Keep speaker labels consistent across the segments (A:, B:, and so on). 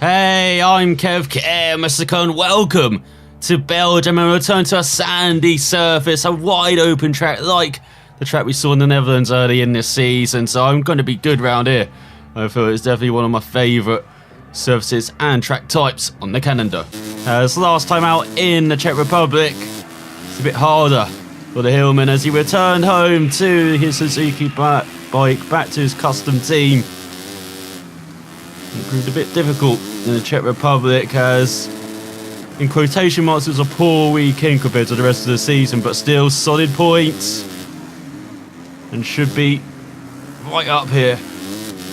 A: Hey, I'm Mr. Welcome to Belgium and return to a sandy surface, a wide open track like the track we saw in the Netherlands early in this season, so I'm going to be good round here. I feel it's definitely one of my favourite surfaces and track types on the calendar. As last time out in the Czech Republic, it's a bit harder for the Hillman as he returned home to his Suzuki bike, back to his custom team. It proved a bit difficult in the Czech Republic as, in quotation marks, it was a poor weekend compared to the rest of the season, but still solid points and should be right up here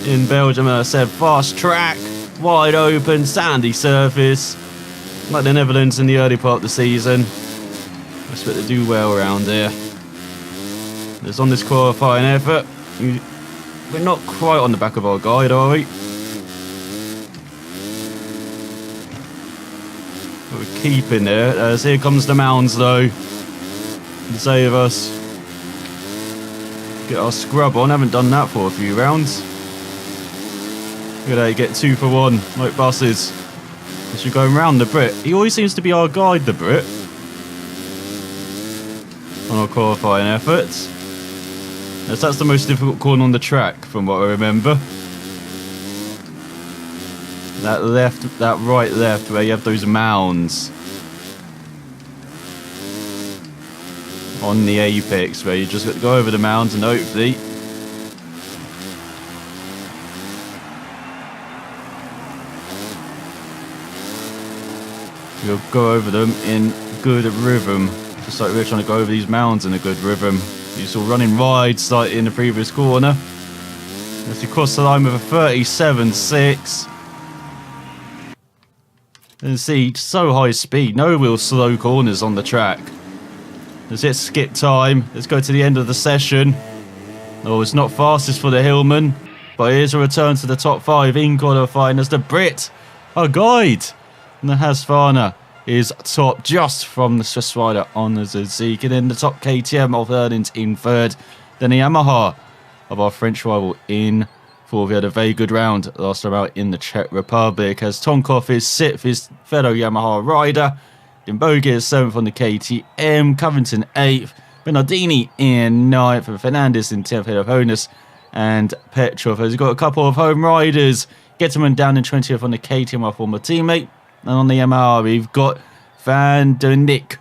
A: in Belgium. As I said, fast track, wide open, sandy surface, like the Netherlands in the early part of the season. I expect to do well around here. There's on this qualifying effort. We're not quite on the back of our guide, are we? We're keeping there, as here comes the mounds though. Save us. Get our scrub on, haven't done that for a few rounds. Look at that, get 2 for 1, like buses. As you're going round the Brit. He always seems to be our guide, the Brit, on our qualifying efforts. As that's the most difficult corner on the track, from what I remember. That left, that right left, where you have those mounds on the apex, where you just got to go over the mounds and hopefully you'll go over them in good rhythm, just like we're trying to go over these mounds in a good rhythm. You saw running wide slightly in the previous corner as you cross the line with a 37.6. And see, so high speed, no real slow corners on the track. Let's hit skip time. Let's go to the end of the session. Oh, it's not fastest for the Hillman, but here's a return to the top 5 in qualifying as the Brit, our guide, and the Hasfana is top just from the Swiss rider on the Suzuki. And then the top KTM of Erdens in 3rd. Then the Yamaha of our French rival in 4th. We had a very good round last time out in the Czech Republic as Tonkov is 6th, his fellow Yamaha rider. Then Boge is 7th on the KTM. Covington 8th. Bernardini in 9th. And Fernandez in 10th, ahead of Honus and Petrov. Has got a couple of home riders. Getterman down in 20th on the KTM, our former teammate. And on the Yamaha, we've got Van der Nick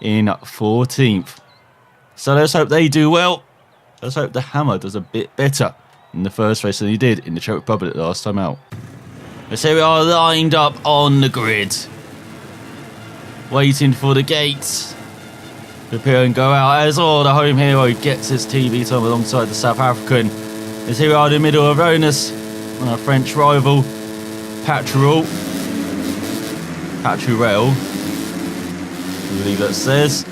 A: in 14th. So let's hope they do well. Let's hope the Hammer does a bit better in the first race than he did in the Czech Republic last time out. Let's say we are lined up on the grid, waiting for the gates. Prepare and go out as the home hero gets his TV time alongside the South African. As here we are in the middle of Honus on our French rival, Patrurel, I believe that says.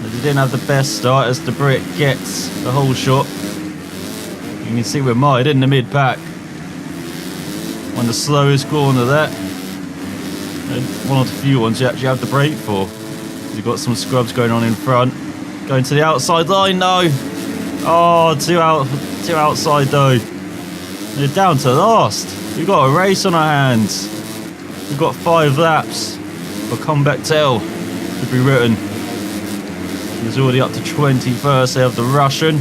A: But he didn't have the best start as the Brit gets the whole shot. You can see we're mired in the mid-pack. On the slowest corner there. And one of the few ones you actually have the brake for. You've got some scrubs going on in front. Going to the outside line though. Oh, two outside though. They're down to last. We've got a race on our hands. We've got 5 laps for comeback tail to be written. He's already up to 21st. They have the Russian.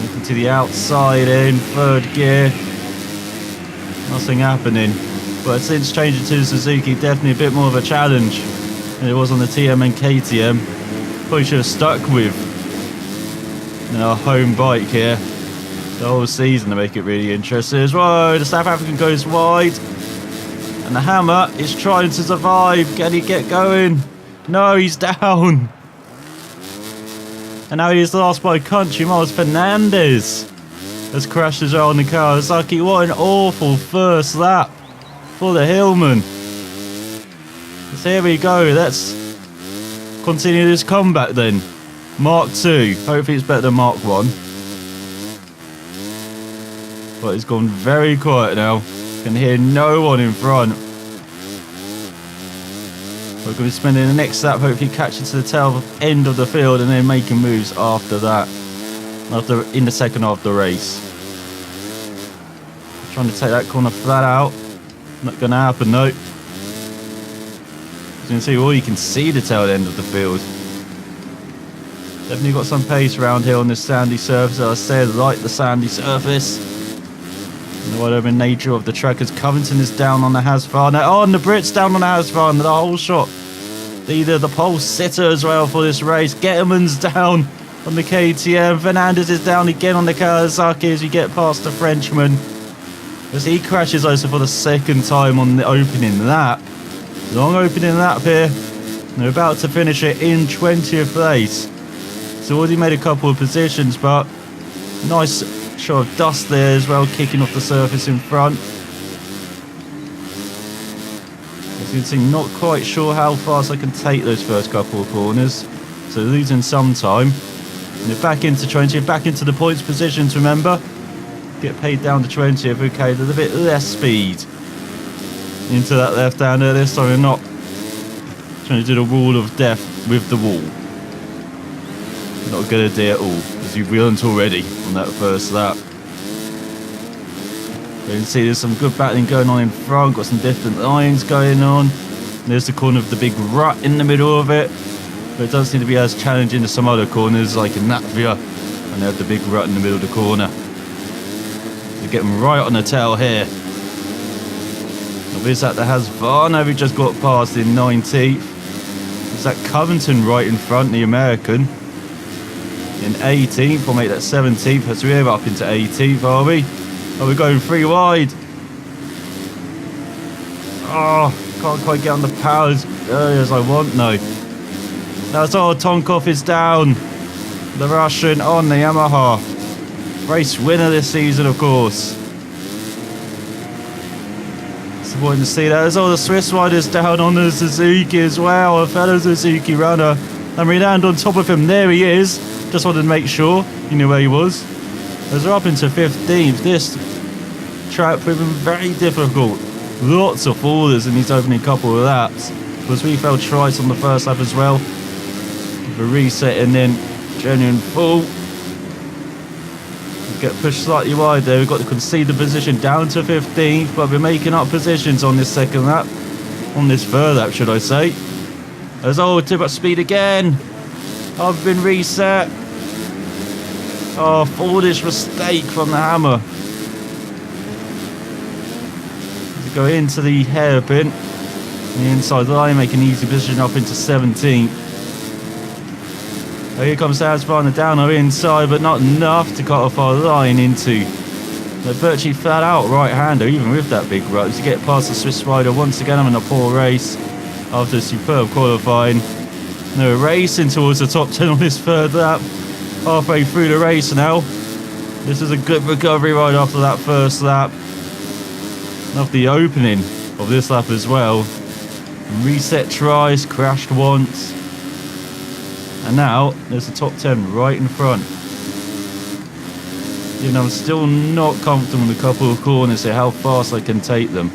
A: Looking to the outside in 3rd gear. Nothing happening. But since changing to the Suzuki, definitely a bit more of a challenge than it was on the TM and KTM. Probably should have stuck with our home bike here the whole season to make it really interesting as well. The South African goes wide and the Hammer is trying to survive. Can he get going? No, he's down. And now he is last by country miles. Fernandez has crashed as well on the Kawasaki. What an awful first lap for the Hillman. So here we go. Let's continue this comeback then. Mark 2. Hopefully it's better than Mark 1. But it's gone very quiet now. Can hear no one in front. We're going to be spending the next lap hopefully catching to the tail end of the field and then making moves after that. In the second half of the race. Trying to take that corner flat out. Not going to happen though. As you can see, well, you can see the tail end of the field. Definitely got some pace around here on this sandy surface. As I said, like the sandy surface. And whatever nature of the track is, Covington is down on the Hasfar now. Oh, and the Brit's down on the Hasfar and the whole shot. Either the pole sitter as well for this race. Getterman's down on the KTM. Fernandez is down again on the Kawasaki as you get past the Frenchman. As he crashes also for the second time on the opening lap. Long opening lap here. They're about to finish it in 20th place. So already made a couple of positions, but nice shot of dust there as well, kicking off the surface in front. As you can see, not quite sure how fast I can take those first couple of corners. So losing some time. And they're back into 20th, back into the points positions, remember. Get paid down to 20th, okay, a little bit less speed. Into that left-hander, this time we're not trying to do the wall of death with the wall. Not a good idea at all, as you've learned already on that first lap. You can see there's some good battling going on in front, got some different lines going on. There's the corner of the big rut in the middle of it, but it doesn't seem to be as challenging as some other corners like in Latvia, and they have the big rut in the middle of the corner. They're getting right on the tail here. Is that the Hasvana we just got past in 19th. Is that Covington right in front, the American, in 18th. We'll make that 17th as we're up into 18th, are we? Are we going 3 wide? Oh, can't quite get on the power as early as I want, no. That's all, Tonkov is down. The Russian on the Yamaha. Race winner this season, of course. Disappointing to see that. There's all the Swiss riders down on the Suzuki as well. A fellow Suzuki runner. And we land on top of him. There he is. Just wanted to make sure he knew where he was. As we're up into 15th, this track proving very difficult. Lots of fallers in these opening couple of laps. Because we fell twice on the first lap as well. The reset and then genuine fall. Get pushed slightly wide there. We've got to concede the position down to 15th, but we're making up positions on this second lap. On this third lap, should I say. As too much speed again. I've been reset. Oh, foolish mistake from the hammer. To go into the hairpin. The inside line, make an easy position up into 17th. Here comes Hasvana down our inside, but not enough to cut off our line into the virtually flat out right-hander, even with that big rut. To get past the Swiss rider once again, having a poor race after superb qualifying. They're racing towards the top 10 on this third lap, halfway through the race now. This is a good recovery right after that first lap. After the opening of this lap as well. Reset tries, crashed once. And now, there's the top 10 right in front. Even though I'm still not comfortable in a couple of corners here, how fast I can take them.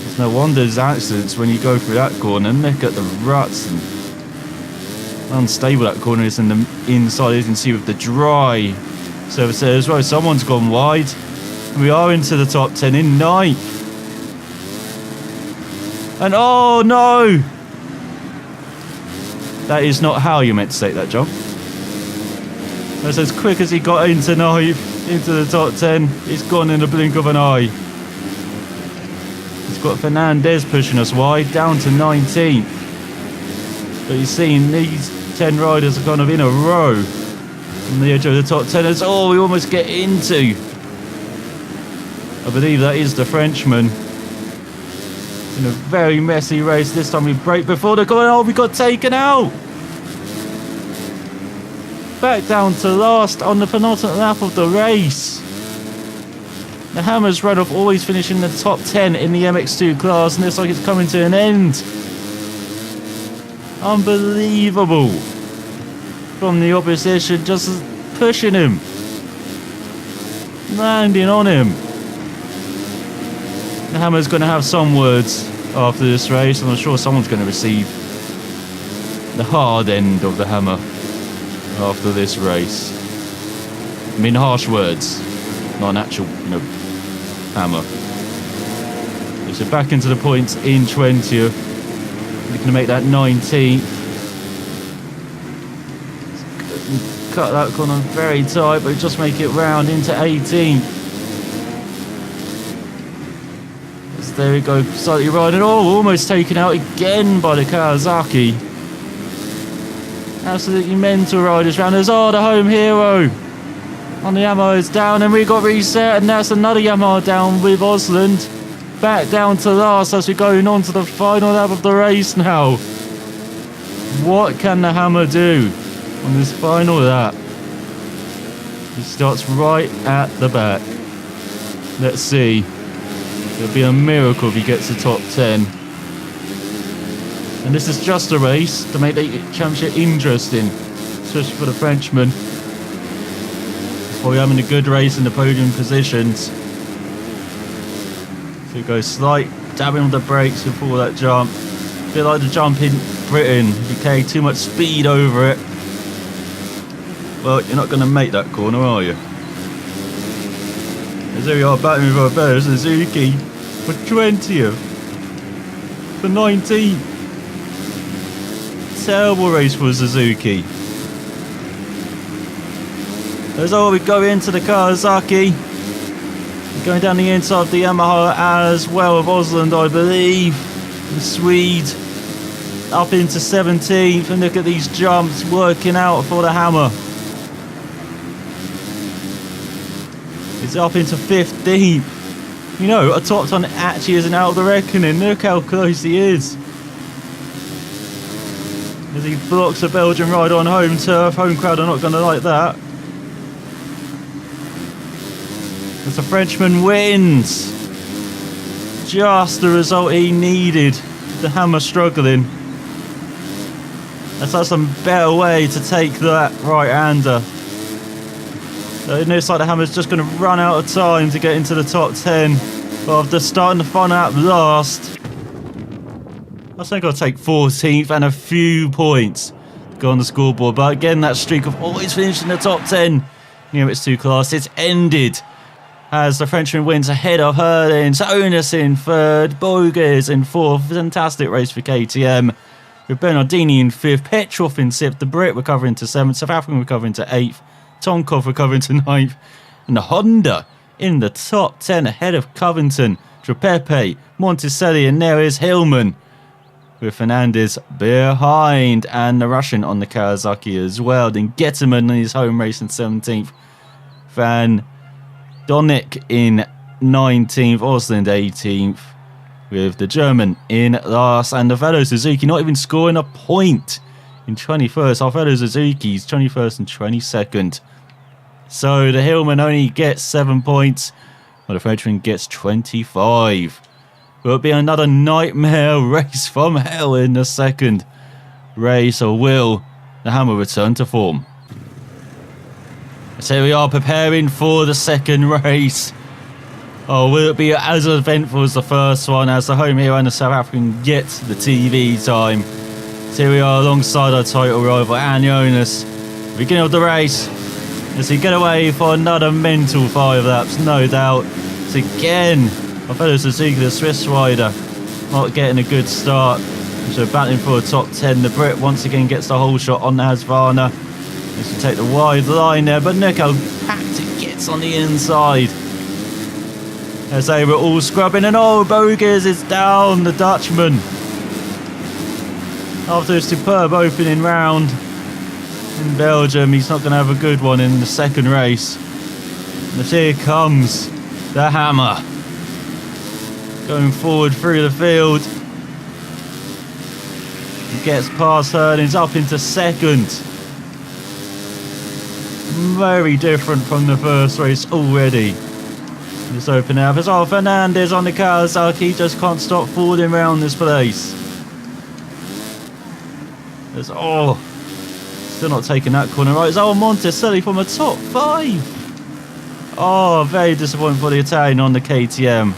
A: It's no wonder there's accidents when you go through that corner. And look at the ruts and unstable that corner is in the inside. You can see with the dry surface there as well. Someone's gone wide. We are into the top 10 in 9th. And oh no! That is not how you meant to take that jump. That's as quick as he got into 9th, into the top 10, he's gone in the blink of an eye. He's got Fernandez pushing us wide, down to 19th. But you've seen these 10 riders are kind of in a row on the edge of the top 10. It's all we almost get into. I believe that is the Frenchman. In a very messy race. This time we brake before the corner. Oh, we got taken out. Back down to last on the penultimate lap of the race. The Hammer's run of always finishing in the top 10 in the MX2 class, and looks like it's coming to an end. Unbelievable. From the opposition, just pushing him. Landing on him. The Hammer's going to have some words after this race, and I'm sure someone's going to receive the hard end of the hammer after this race. I mean, harsh words, not an actual, Hammer. So back into the points in 20th. Looking to make that 19th. Cut that corner very tight, but just make it round into 18th. So there we go, slightly riding. Oh, almost taken out again by the Kawasaki. Absolutely mental riders round. There's the home hero. On the Yamaha is down, and we got reset, and that's another Yamaha down with Osland. Back down to last as we're going on to the final lap of the race now. What can the Hammer do on this final lap? He starts right at the back. Let's see. It'll be a miracle if he gets the top 10. And this is just a race to make the championship interesting, especially for the Frenchman. While we're having a good race in the podium positions. So we go slight dabbing on the brakes before that jump. A bit like the jump in Britain. If you carry too much speed over it, well, you're not going to make that corner, are you? As there we are, battling with Roberto Suzuki for 20th. For 19th. Terrible race for Suzuki. As we go into the Kawasaki. Going down the inside of the Yamaha as well of Osland, I believe. The Swede up into 17th, and look at these jumps working out for the Hammer. It's up into 15th. You know, a top 10 actually isn't out of the reckoning. Look how close he is. As he blocks a Belgian ride on home turf. Home crowd are not going to like that. As the Frenchman wins. Just the result he needed. The Hammer struggling. That's some better way to take that right-hander. It looks like the Hammer's just going to run out of time to get into the top 10. But after starting the final lap last, I think I'll take 14th and a few points to go on the scoreboard. But again, that streak of always finishing the top 10 near its two class, it's ended. As the Frenchman wins ahead of Herlings, Onus in third, Boges in fourth. Fantastic race for KTM. With Bernardini in fifth, Petrov in sixth, the Brit recovering to seventh, South African recovering to eighth, Tonkov recovering to ninth, and the Honda in the top 10 ahead of Covington, Trepepe, Monticelli, and there is Hillman with Fernandez behind, and the Russian on the Kawasaki as well. Then Getterman in his home race in 17th, Van Donik in 19th, Osland 18th, with the German in last, and the fellow Suzuki not even scoring a point in 21st. Our fellow Suzuki's 21st and 22nd. So the Hillman only gets 7 points, while the Frenchman gets 25. Will it be another nightmare race from hell in the second race, or will the Hammer return to form? So we are preparing for the second race. Oh, will it be as eventful as the first one, as the home hero and the South African get the TV time? So here we are alongside our title rival, Jonas. Beginning of the race, as we get away for another mental 5 laps, no doubt. So again, our fellow Suzuki, the Swiss rider, not getting a good start. So battling for a top 10. The Brit once again gets the whole shot on Hasvana. As we take the wide line there, but look how packed it gets on the inside. As they were all scrubbing, and Boges is down, the Dutchman. After a superb opening round in Belgium, he's not going to have a good one in the second race. And here comes the Hammer. Going forward through the field. He gets past Herlings, up into second. Very different from the first race already. This open up as Fernandez on the Kawasaki just can't stop falling around this place. There's still not taking that corner right. It's Monticelli from a top 5. Oh, very disappointing for the Italian on the KTM.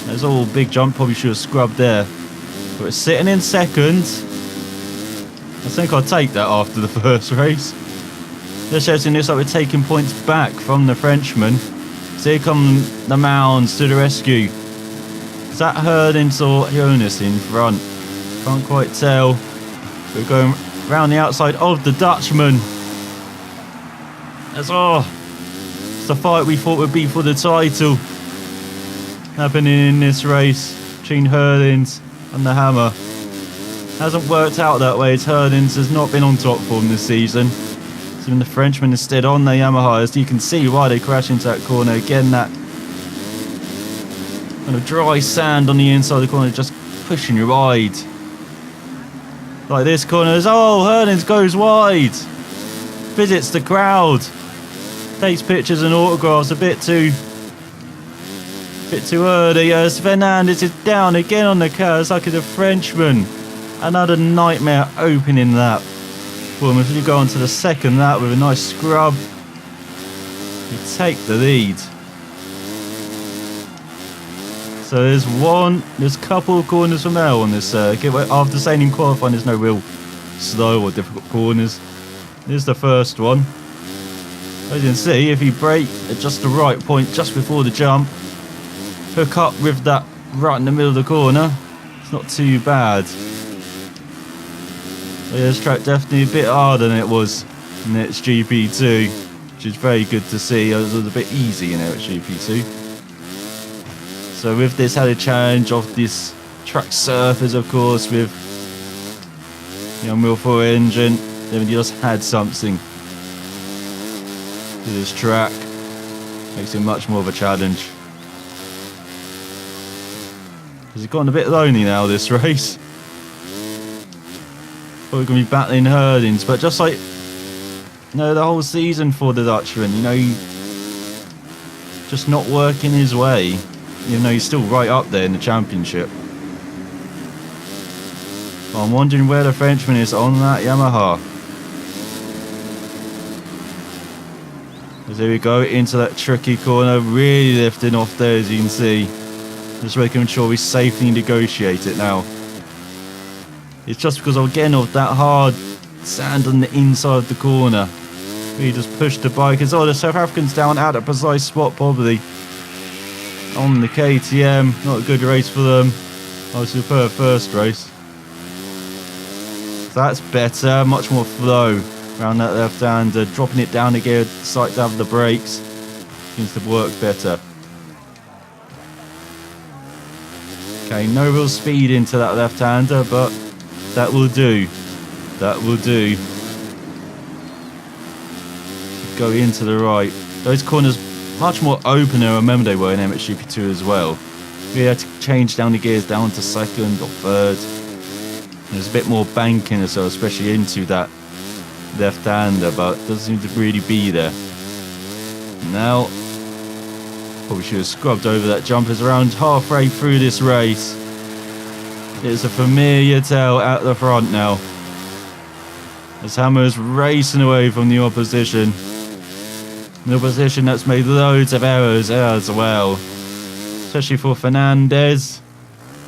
A: There's all big jump, probably should have scrubbed there. But it's sitting in second. I think I'll take that after the first race. This everything looks like we're taking points back from the Frenchman. So here come the Mounds to the rescue. Is that Herdins or Jonas in front? Can't quite tell. We're going round the outside of the Dutchman. It's the fight we thought would be for the title happening in this race between Herdins and the Hammer. Hasn't worked out that way as Herdins has not been on top form this season. So the Frenchman instead on the Yamaha, as you can see why they crash into that corner. Again, that kind of dry sand on the inside of the corner just pushing you wide. Like this corner is, Herdins goes wide. Visits the crowd. Takes pictures and autographs a bit too early. As Fernandez is down again on the Kawasaki, the Frenchman. Another nightmare opening lap. Well, if you go on to the second lap with a nice scrub, you take the lead. So there's a couple of corners from now on this circuit. After saying in qualifying there's no real slow or difficult corners. Here's the first one. As you can see, if you brake at just the right point just before the jump, hook up with that right in the middle of the corner, it's not too bad. But yeah, this track definitely a bit harder than it was in MXGP2, which is very good to see. It was a bit easy in MXGP2. So with this had a challenge of this track surface, of course, with the Unreal 4 engine, then you just had something to this track. Makes it much more of a challenge. Because it's gotten a bit lonely now, this race. Probably going to be battling Herdins, but just like the whole season for the Dutchman, just not working his way, even though he's still right up there in the championship. But I'm wondering where the Frenchman is on that Yamaha. As there we go into that tricky corner, really lifting off there, as you can see. Just making sure we safely negotiate it now. It's just because again of that hard sand on the inside of the corner. We just pushed the bike. As the South Africans down at a precise spot probably on the KTM. Not a good race for them. Obviously per first race. So that's better, much more flow around that left hander. Dropping it down the gear, sight down the brakes. Seems to work better. Okay, no real speed into that left hander, but that will do. That will do. Go into the right. Those corners much more open I remember they were in MXGP2 as well. We had to change down the gears down to second or third. There's a bit more banking as well, especially into that left hander, but it doesn't seem to really be there. Now, probably should have scrubbed over that jumpers around halfway through this race. It's a familiar tail at the front now. As Hammer's racing away from the opposition. The opposition that's made loads of errors as well. Especially for Fernandez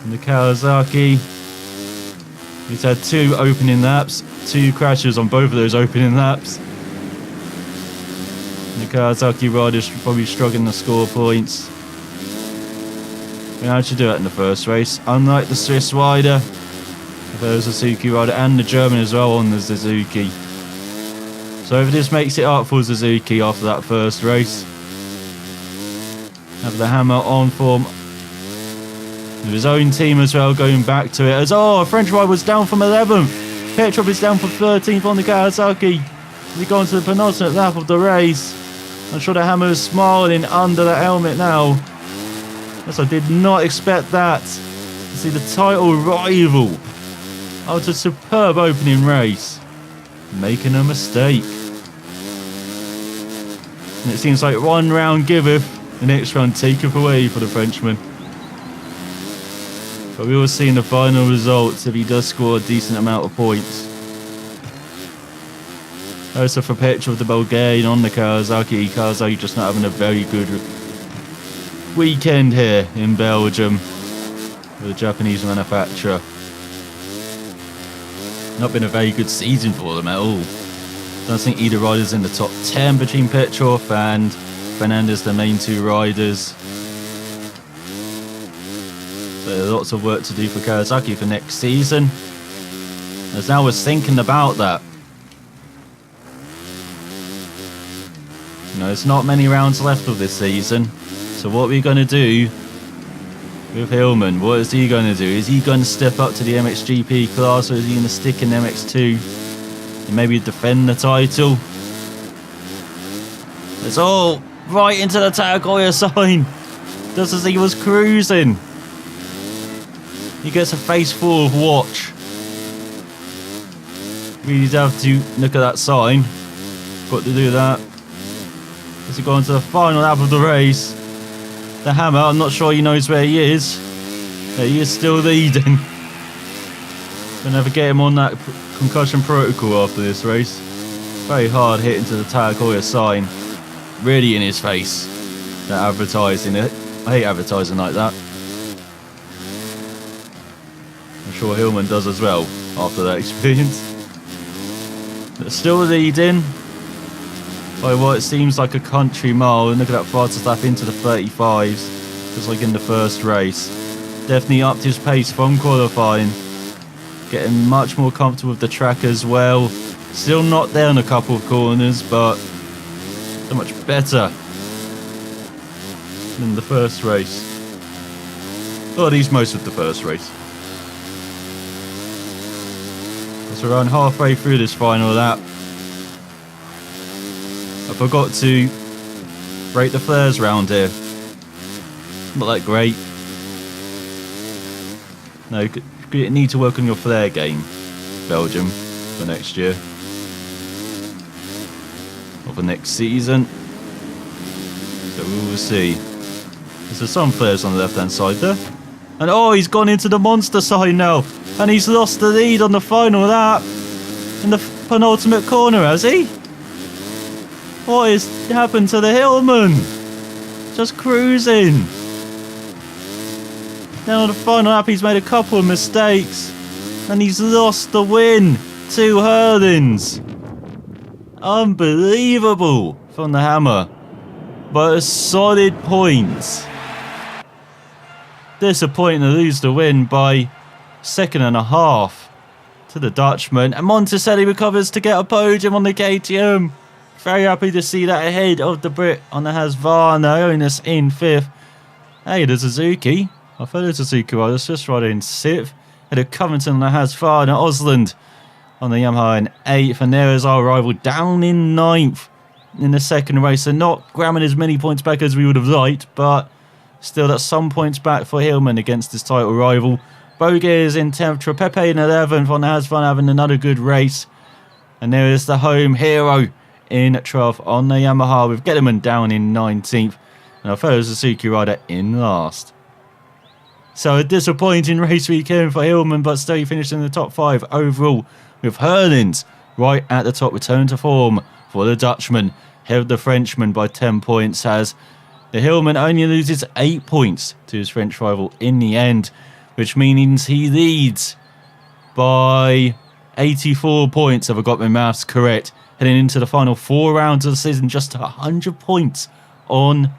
A: and the Kawasaki. He's had 2 opening laps, 2 crashes on both of those opening laps. The Kawasaki riders probably struggling to score points. We managed to do it in the first race. Unlike the Swiss rider, the Suzuki rider, and the German as well on the Suzuki. So if this makes it up for Suzuki after that first race, have the Hammer on form with his own team as well, going back to it as a French rider was down from 11th. Petrov is down from 13th on the Kawasaki. We go on to the penultimate lap of the race. I'm sure the Hammer is smiling under the helmet now. Yes, I did not expect that. To see the title rival after a superb opening race making a mistake. And it seems like one round giveth, the next round taketh away for the Frenchman. But we will see in the final results if he does score a decent amount of points. Also for Petrov, the Bulgarian on the Kawasaki. Kawasaki just not having a very good weekend here in Belgium with a Japanese manufacturer. Not been a very good season for them at all. don't think either rider's in the top 10 between Petrov and Fernandez, the main two riders. So lots of work to do for Kawasaki for next season. As now we're thinking about that. You know, there's not many rounds left of this season. So what are we going to do with Hillman? What is he going to do? Is he going to step up to the MXGP class, or is he going to stick in MX2 and maybe defend the title? It's all right into the Tagoya sign, just as he was cruising. He gets a face full of watch. Really have to look at that sign. Got to do that. As he goes into the final lap of the race. The Hammer, I'm not sure he knows where he is. But he is still leading. Gonna have to get him on that concussion protocol after this race. Very hard hit into the Tagoya sign. Really in his face. That advertising it. I hate advertising like that. I'm sure Hillman does as well after that experience. But still leading by what it seems like a country mile. And look at that fastest lap into the 35s, just like in the first race. Definitely upped his pace from qualifying, getting much more comfortable with the track as well. Still not there on a couple of corners, but so much better than the first race, or at least most of the first race. So around halfway through this final lap, I forgot to break the flares round here. Not that great. No, you need to work on your flare game, Belgium, for next year. Or for next season. So we will see. There's some flares on the left hand side there. And oh, he's gone into the monster side now. And he's lost the lead on the final lap. In the penultimate corner, has he? What has happened to the Hillman? Just cruising. Then on the final lap, he's made a couple of mistakes. And he's lost the win to Hurlins. Unbelievable from the Hammer. But a solid point. Disappointing to lose the win by 1.5 seconds to the Dutchman. And Monticelli recovers to get a podium on the KTM. Very happy to see that ahead of the Brit on the Husqvarna. Onus in 5th. Hey, the Suzuki. I fellow Suzuki riders just riding in 6th. Head of Covington on the Husqvarna. Osland on the Yamaha in 8th. And there is our rival down in 9th in the second race. So not grabbing as many points back as we would have liked, but still that's some points back for Hillman against his title rival. Bogue is in 10th. Trepepe in 11th on the Husqvarna, having another good race. And there is the home hero in 12th on the Yamaha, with Getterman down in 19th. And our fellow Suzuki rider in last. So a disappointing race weekend for Hillman, but still he finished in the top 5 overall, with Hurlins right at the top. Return to form for the Dutchman. Held the Frenchman by 10 points, as the Hillman only loses 8 points to his French rival in the end, which means he leads by 84 points, if I got my maths correct, heading into the final 4 rounds of the season. Just 100 points on,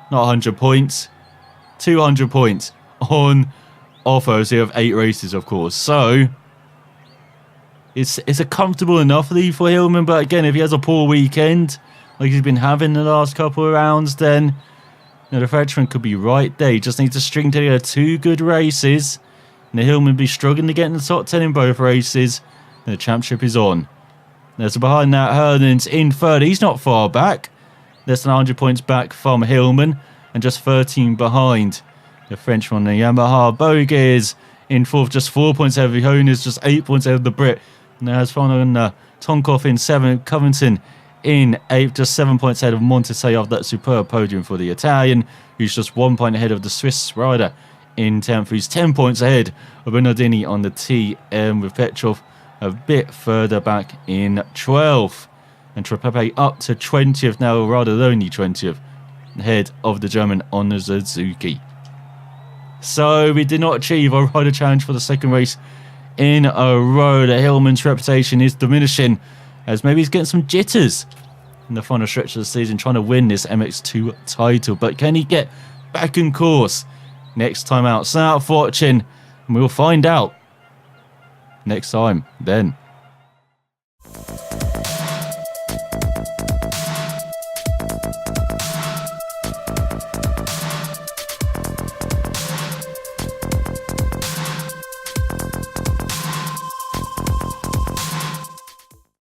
A: not 100 points, 200 points on offers here of 8 races, of course. So it's a comfortable enough lead for Hillman, but again, if he has a poor weekend like he's been having the last couple of rounds, then you know, the Frenchman could be right there. He just needs to string together 2 good races, and the Hillman be struggling to get in the top 10 in both races. And the championship is on. There's behind that Hurlins in 3rd. He's not far back. Less than 100 points back from Hillman, and just 13 behind the Frenchman, the Yamaha. Bogue is in 4th, just 4 points ahead of the Honas, just 8 points ahead of the Brit. And there's Tonkov in 7th, Covington in 8th, just 7 points ahead of Monticelli after that superb podium for the Italian, who's just 1 point ahead of the Swiss rider in 10th, who's 10 points ahead of Bernardini on the TM, with Petrov a bit further back in 12th. And Trepepe up to 20th now, rather lonely 20th, ahead of the German on the Suzuki. So we did not achieve a rider challenge for the second race in a row. The Hillman's reputation is diminishing as maybe he's getting some jitters in the final stretch of the season, trying to win this MX2 title. But can he get back in course next time out? Sign out for watching, and we'll find out next time then.